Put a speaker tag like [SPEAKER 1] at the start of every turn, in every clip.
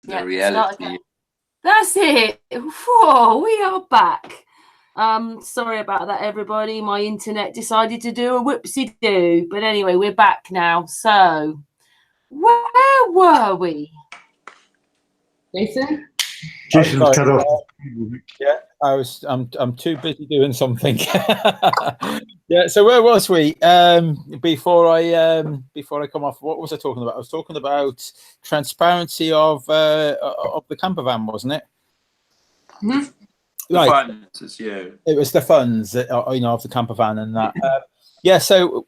[SPEAKER 1] The reality.
[SPEAKER 2] That's it. Whoa, we are back. Sorry about that, everybody. My internet decided to do a whoopsie-doo. But anyway, we're back now. So, where were we? Jason?
[SPEAKER 3] Jason was cut off.
[SPEAKER 4] Yeah, I'm too busy doing something. Yeah, so where was we? Before I come off, what was I talking about? I was talking about transparency of the camper van, wasn't it?
[SPEAKER 1] Mm-hmm.
[SPEAKER 4] Right.
[SPEAKER 1] Finances, yeah.
[SPEAKER 4] It was the funds that, of the camper van and that. Yeah, so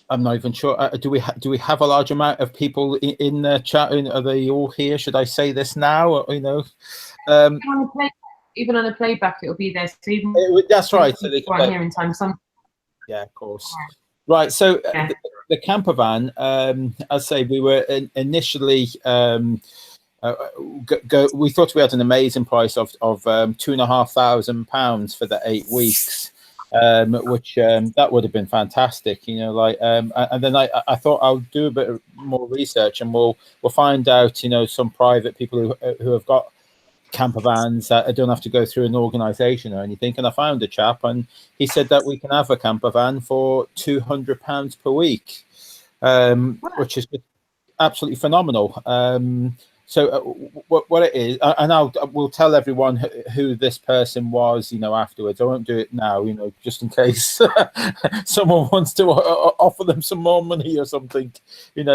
[SPEAKER 4] I'm not even sure. Do we have a large amount of people in the chat? Are they all here? Should I say this now?
[SPEAKER 2] Even on a playback, it'll be there. So even
[SPEAKER 4] that's right. So they can
[SPEAKER 2] here in time.
[SPEAKER 4] Yeah, of course. Right. So the camper van, I say we were initially. We thought we had an amazing price of £2,500 for the 8 weeks, which that would have been fantastic, and then I thought I'll do a bit more research and we'll find out, some private people who have got camper vans that don't have to go through an organization or anything. And I found a chap and he said that we can have a camper van for £200 per week, which is absolutely phenomenal. So what it is, and we'll tell everyone who this person was, afterwards. I won't do it now, just in case someone wants to offer them some more money or something,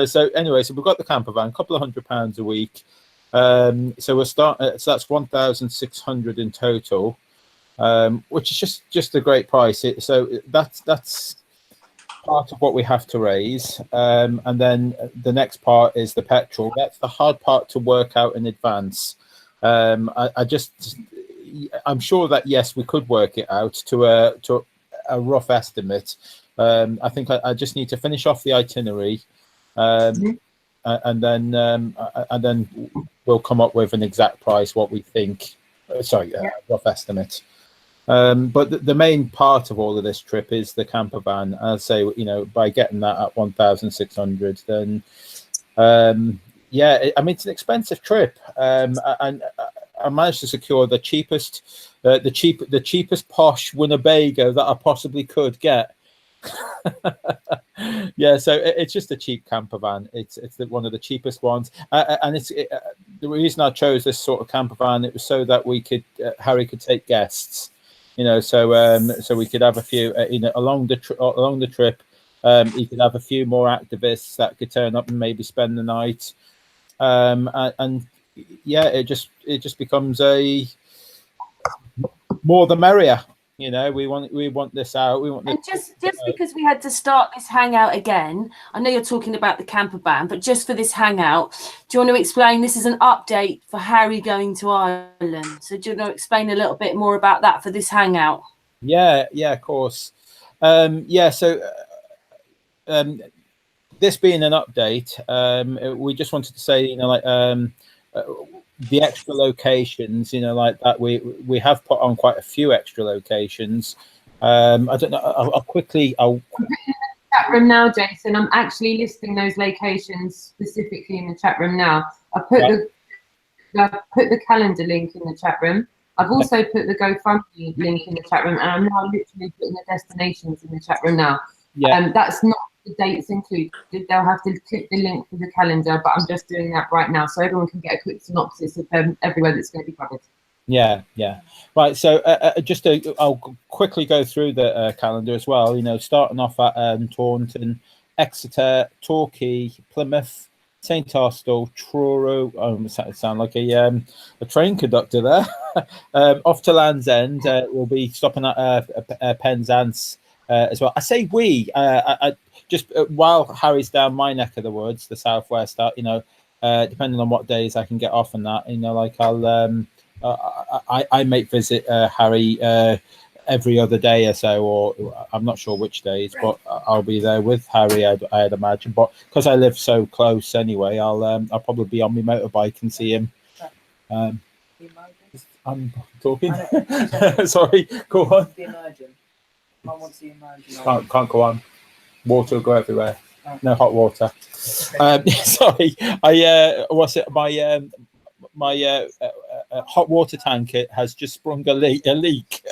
[SPEAKER 4] So anyway, so we've got the camper van, a couple of £100 a week. So we'll start. So that's 1,600 in total, which is just a great price. So that's part of what we have to raise, and then the next part is the petrol. That's the hard part to work out in advance. I'm sure that yes, we could work it out to a rough estimate. I think I just need to finish off the itinerary, and then we'll come up with an exact price, what we think. Rough estimate. But the main part of all of this trip is the camper van. I'd say, by getting that at 1,600, then it's an expensive trip. And I managed to secure the cheapest posh Winnebago that I possibly could get. Yeah, so it's just a cheap camper van. It's one of the cheapest ones, and the reason I chose this sort of camper van, it was so that we could Harry could take guests, so we could have a few along the trip. He could have a few more activists that could turn up and maybe spend the night, and yeah, it just becomes a more the merrier. We want this out. We want this.
[SPEAKER 2] And just because we had to start this hangout again, I know you're talking about the camper van, but just for this hangout, do you want to explain? This is an update for Harry going to Ireland. So do you want to explain a little bit more about that for this hangout?
[SPEAKER 4] Yeah, of course. So this being an update, we just wanted to say, the extra locations, like that we have put on quite a few extra locations. I don't know. I'll put it in the
[SPEAKER 2] chat room now, Jason. I'm actually listing those locations specifically in the chat room now. I put the calendar link in the chat room. I've also put the GoFundMe link in the chat room, and I'm now literally putting the destinations in the chat room now. Yeah. That's not the dates included. They'll have to click the link for the calendar, but I'm just doing that right now so everyone can get a quick synopsis of everywhere that's going to be covered. Yeah.
[SPEAKER 4] Right. So I'll quickly go through the calendar as well. Starting off at Taunton, Exeter, Torquay, Plymouth, St Austell, Truro. I sound like a train conductor there. Off to Land's End. We'll be stopping at Penzance as well. I say we. Just while Harry's down my neck of the woods, the southwest, depending on what days I can get off and that, I may visit Harry every other day or so, or I'm not sure which days, but I'll be there with Harry, I'd imagine. But because I live so close anyway, I'll probably be on my motorbike and see him. I'm talking. Sorry, go on. Can't go on. Water will go everywhere. No hot water. Sorry, what's it? My hot water tank has just sprung a leak.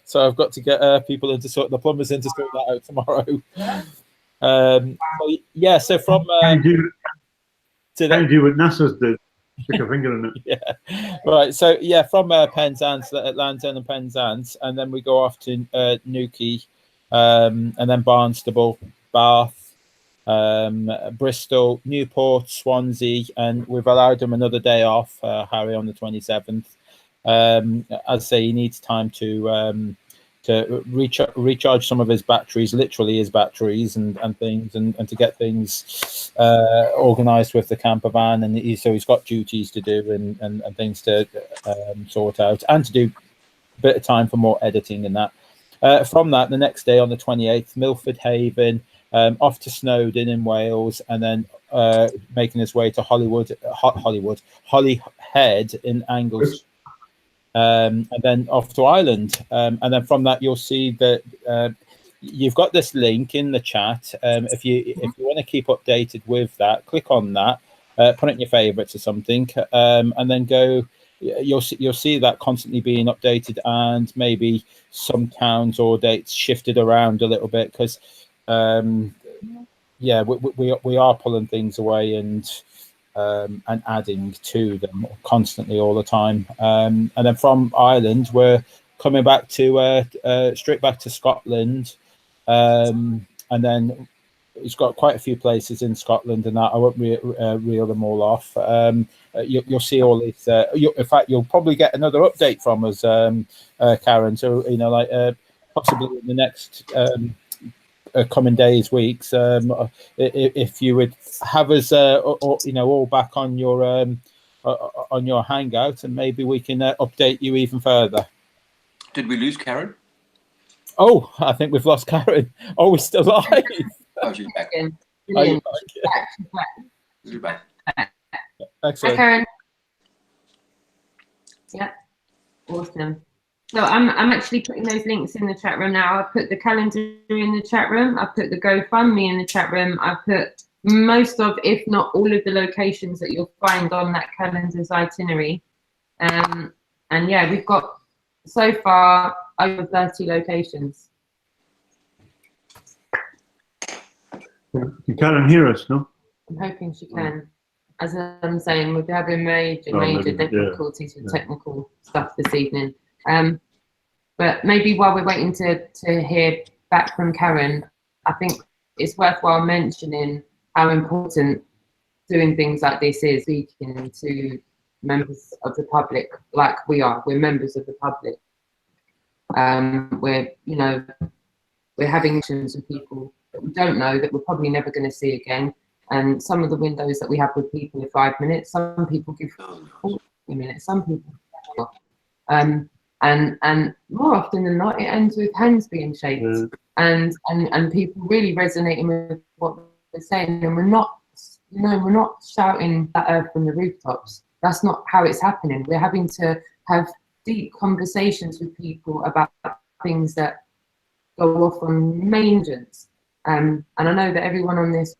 [SPEAKER 4] So I've got to get people in to sort the plumbers in to sort that out tomorrow. Yeah. So from
[SPEAKER 3] Can you do what NASA's did? Stick a finger in it.
[SPEAKER 4] Yeah. Right. So yeah, from Penzance, Lantern and Penzance, and then we go off to Newquay, and then Barnstable, Bath, Bristol, Newport, Swansea, and we've allowed him another day off, Harry, on the 27th. As I say, he needs time to recharge some of his batteries, literally his batteries and things, and to get things organised with the camper van, and so he's got duties to do and things to sort out, and to do a bit of time for more editing and that. From that, the next day on the 28th, Milford Haven, off to Snowdon in Wales, and then making his way to Holyhead in Anglesey. And then off to Ireland, and then from that you'll see that you've got this link in the chat. If you want to keep updated with that, click on that, put it in your favourites or something, and then go. You'll see that constantly being updated, and maybe some towns or dates shifted around a little bit because yeah, we are pulling things away and adding to them constantly all the time. And then from Ireland, we're coming back to straight back to Scotland, and then it's got quite a few places in Scotland, and that I won't reel them all off. You'll see all this. In fact, you'll probably get another update from us, Karen. So like possibly in the next coming days, weeks, if you would have us all back on your hangout, and maybe we can update you even further.
[SPEAKER 1] Did we lose Karen?
[SPEAKER 4] Oh, I think we've lost Karen. Oh, we're still live.
[SPEAKER 1] Oh, she's back. She's back.
[SPEAKER 4] Excellent.
[SPEAKER 2] Hi, Karen. Yeah, awesome. So I'm actually putting those links in the chat room now. I put the calendar in the chat room. I put the GoFundMe in the chat room. I put most of, if not all of the locations that you'll find on that calendar's itinerary. And yeah, we've got so far over 30 locations.
[SPEAKER 3] Can Karen hear us, no?
[SPEAKER 2] I'm hoping she can. As I'm saying, we're having major difficulties with technical stuff this evening. But maybe while we're waiting to hear back from Karen, I think it's worthwhile mentioning how important doing things like this is, speaking to members of the public like we are. We're members of the public. We're having actions with people that we don't know, that we're probably never going to see again. And some of the windows that we have with people are 5 minutes. Some people give 40 minutes. Some people, and more often than not, it ends with hands being shaked, and people really resonating with what we're saying. And we're not shouting that earth from the rooftops. That's not how it's happening. We're having to have deep conversations with people about things that go off on main tangents. And I know that everyone on this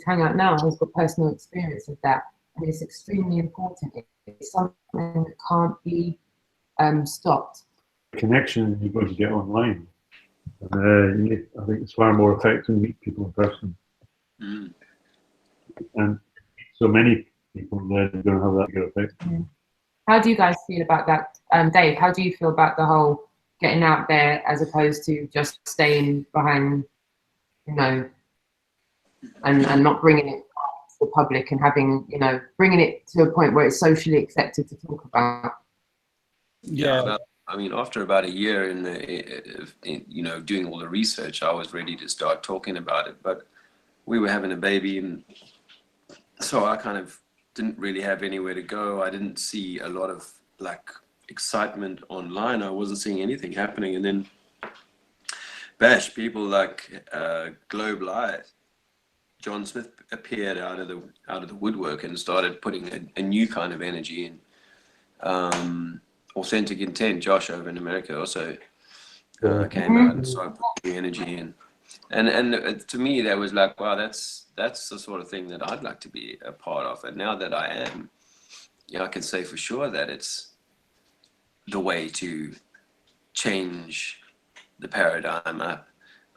[SPEAKER 2] hangout now has got personal experience of that, and it's extremely important. It's something that can't be stopped.
[SPEAKER 3] The connection you're going to get online, I think it's far more effective to meet people in person. And so many people then are going to have that good effect.
[SPEAKER 2] How do you guys feel about that, Dave? How do you feel about the whole getting out there as opposed to just staying behind, and not bringing it to the public and having, bringing it to a point where it's socially accepted to talk about?
[SPEAKER 1] Yeah, I mean, after about a year in doing all the research, I was ready to start talking about it, but we were having a baby, and so I kind of didn't really have anywhere to go. I didn't see a lot of excitement online. I wasn't seeing anything happening, and then bash, people like Globe Live, John Smith appeared out of the woodwork and started putting a new kind of energy in. Authentic Intent, Josh over in America also came out and started putting energy in. And to me, that was like, wow, that's the sort of thing that I'd like to be a part of. And now that I am, I can say for sure that it's the way to change the paradigm up,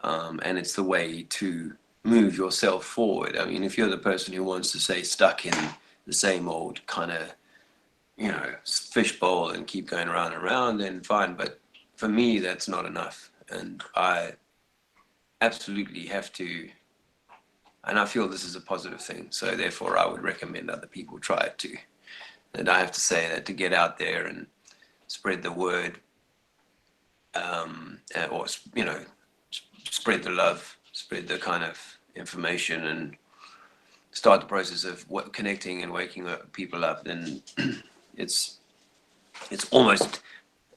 [SPEAKER 1] and it's the way to move yourself forward. I mean, if you're the person who wants to stay stuck in the same old kind of, fishbowl and keep going around and around, then fine. But for me, that's not enough. And I absolutely have to, and I feel this is a positive thing. So therefore, I would recommend other people try it too. And I have to say that to get out there and spread the word, or spread the love, spread the kind of information, and start the process of connecting and waking people up, then it's almost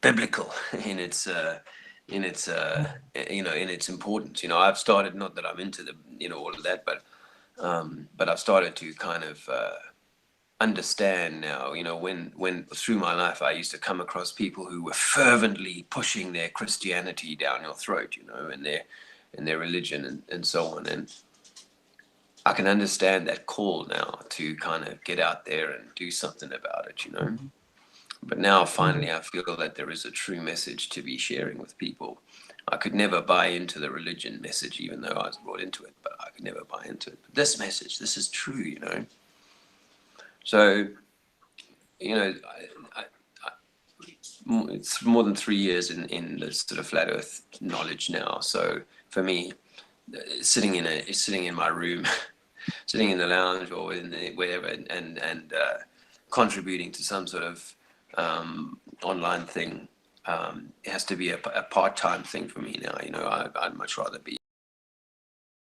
[SPEAKER 1] biblical in its importance. I've started, not that I'm into all of that, but I've started to kind of understand now, when through my life I used to come across people who were fervently pushing their Christianity down your throat, and their religion and so on. And I can understand that call now to kind of get out there and do something about it, But now finally I feel that there is a true message to be sharing with people. I could never buy into the religion message, even though I was brought into it, but I could never buy into it. But this message, this is true, So, it's more than 3 years in the sort of flat earth knowledge now. So for me, sitting in my room, sitting in the lounge or in the wherever, and contributing to some sort of online thing, it has to be a part-time thing for me now. I'd much rather be